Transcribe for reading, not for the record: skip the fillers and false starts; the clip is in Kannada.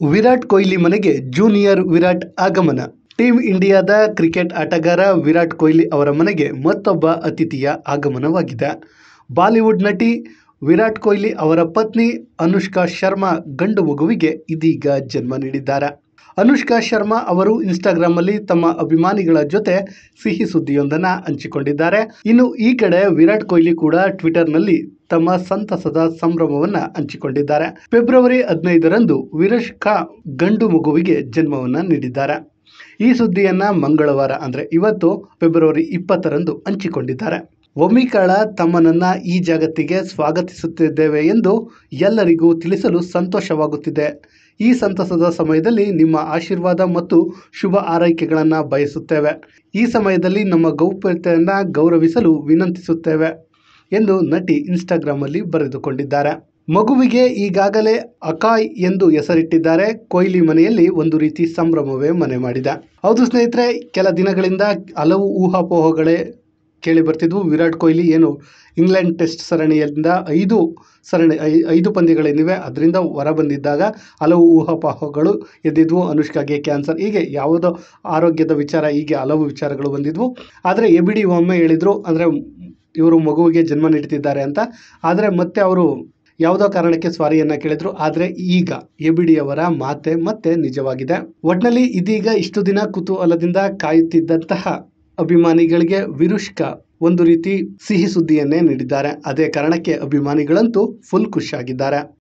ವಿರಾಟ್ ಕೊಹ್ಲಿ ಮನೆಗೆ ಜೂನಿಯರ್ ವಿರಾಟ್ ಆಗಮನ. ಟೀಮ್ ಇಂಡಿಯಾದ ಕ್ರಿಕೆಟ್ ಆಟಗಾರ ವಿರಾಟ್ ಕೊಹ್ಲಿ ಅವರ ಮನೆಗೆ ಮತ್ತೊಬ್ಬ ಅತಿಥಿಯ ಆಗಮನವಾಗಿದೆ. ಬಾಲಿವುಡ್ ನಟಿ ವಿರಾಟ್ ಕೊಹ್ಲಿ ಅವರ ಪತ್ನಿ ಅನುಷ್ಕಾ ಶರ್ಮಾ ಗಂಡು ಮಗುವಿಗೆ ಇದೀಗ ಜನ್ಮ ನೀಡಿದ್ದಾರೆ. ಅನುಷ್ಕಾ ಶರ್ಮಾ ಅವರು ಇನ್ಸ್ಟಾಗ್ರಾಂನಲ್ಲಿ ತಮ್ಮ ಅಭಿಮಾನಿಗಳ ಜೊತೆ ಸಿಹಿ ಸುದ್ದಿಯೊಂದನ್ನು ಹಂಚಿಕೊಂಡಿದ್ದಾರೆ. ಇನ್ನು ಈ ಕಡೆ ವಿರಾಟ್ ಕೊಹ್ಲಿ ಕೂಡ ಟ್ವಿಟರ್ನಲ್ಲಿ ತಮ್ಮ ಸಂತಸದ ಸಂಭ್ರಮವನ್ನು ಹಂಚಿಕೊಂಡಿದ್ದಾರೆ. ಫೆಬ್ರವರಿ 15ರಂದು ವಿರುಷ್ಕಾ ಗಂಡು ಮಗುವಿಗೆ ಜನ್ಮವನ್ನು ನೀಡಿದ್ದಾರೆ. ಈ ಸುದ್ದಿಯನ್ನ ಮಂಗಳವಾರ ಅಂದರೆ ಇವತ್ತು ಫೆಬ್ರವರಿ 20ರಂದು ಹಂಚಿಕೊಂಡಿದ್ದಾರೆ. ಒಮ್ಮಿಕಾಳ ತಮ್ಮನನ್ನ ಈ ಜಗತ್ತಿಗೆ ಸ್ವಾಗತಿಸುತ್ತಿದ್ದೇವೆ ಎಂದು ಎಲ್ಲರಿಗೂ ತಿಳಿಸಲು ಸಂತೋಷವಾಗುತ್ತಿದೆ. ಈ ಸಂತಸದ ಸಮಯದಲ್ಲಿ ನಿಮ್ಮ ಆಶೀರ್ವಾದ ಮತ್ತು ಶುಭ ಹಾರೈಕೆಗಳನ್ನು ಬಯಸುತ್ತೇವೆ. ಈ ಸಮಯದಲ್ಲಿ ನಮ್ಮ ಗೌಪ್ಯತೆಯನ್ನು ಗೌರವಿಸಲು ವಿನಂತಿಸುತ್ತೇವೆ ಎಂದು ನಟಿ ಇನ್ಸ್ಟಾಗ್ರಾಂನಲ್ಲಿ ಬರೆದುಕೊಂಡಿದ್ದಾರೆ. ಮಗುವಿಗೆ ಈಗಾಗಲೇ ಅಕಾಯ್ ಎಂದು ಹೆಸರಿಟ್ಟಿದ್ದಾರೆ. ಕೊಹ್ಲಿ ಮನೆಯಲ್ಲಿ ಒಂದು ರೀತಿ ಸಂಭ್ರಮವೇ ಮನೆ ಮಾಡಿದೆ. ಹೌದು ಸ್ನೇಹಿತರೆ, ಕೆಲ ದಿನಗಳಿಂದ ಹಲವು ಊಹಾಪೋಹಗಳೇ ಕೇಳಿ ಬರ್ತಿದ್ವು. ವಿರಾಟ್ ಕೊಹ್ಲಿ ಏನು ಇಂಗ್ಲೆಂಡ್ ಟೆಸ್ಟ್ ಸರಣಿಯಿಂದ 5 ಪಂದ್ಯಗಳೇನಿವೆ ಅದರಿಂದ ಹೊರಬಂದಿದ್ದಾಗ ಹಲವು ಊಹಾಪೋಹಗಳು ಎದ್ದಿದ್ವು. ಅನುಷ್ಕಾಗೆ ಕ್ಯಾನ್ಸರ್, ಹೀಗೆ ಯಾವುದೋ ಆರೋಗ್ಯದ ವಿಚಾರ, ಹೀಗೆ ಹಲವು ವಿಚಾರಗಳು ಬಂದಿದ್ವು. ಆದರೆ ಎಬಿಡಿ ಒಮ್ಮೆ ಹೇಳಿದರು, ಅಂದರೆ ಇವರು ಮಗುವಿಗೆ ಜನ್ಮ ನೀಡ್ತಿದ್ದಾರೆ ಅಂತ. ಆದರೆ ಮತ್ತೆ ಅವರು ಯಾವುದೋ ಕಾರಣಕ್ಕೆ ಸ್ವಾರಿಯನ್ನು ಕೇಳಿದರು. ಆದರೆ ಈಗ ಎಬಿಡಿ ಅವರ ಮಾತೆ ಮತ್ತೆ ನಿಜವಾಗಿದೆ. ಒಟ್ನಲ್ಲಿ ಇದೀಗ ಇಷ್ಟು ದಿನ ಕುತೂಹಲದಿಂದ ಕಾಯುತ್ತಿದ್ದಂತಹ ಅಭಿಮಾನಿಗಳಿಗೆ ವಿರುಷ್ಕಾ ಒಂದು ರೀತಿ ಸಿಹಿ ಸುದ್ದಿಯನ್ನೇ ನೀಡಿದ್ದಾರೆ. ಅದೇ ಕಾರಣಕ್ಕೆ ಅಭಿಮಾನಿಗಳಂತೂ ಫುಲ್ ಖುಷಿಯಾಗಿದ್ದಾರೆ.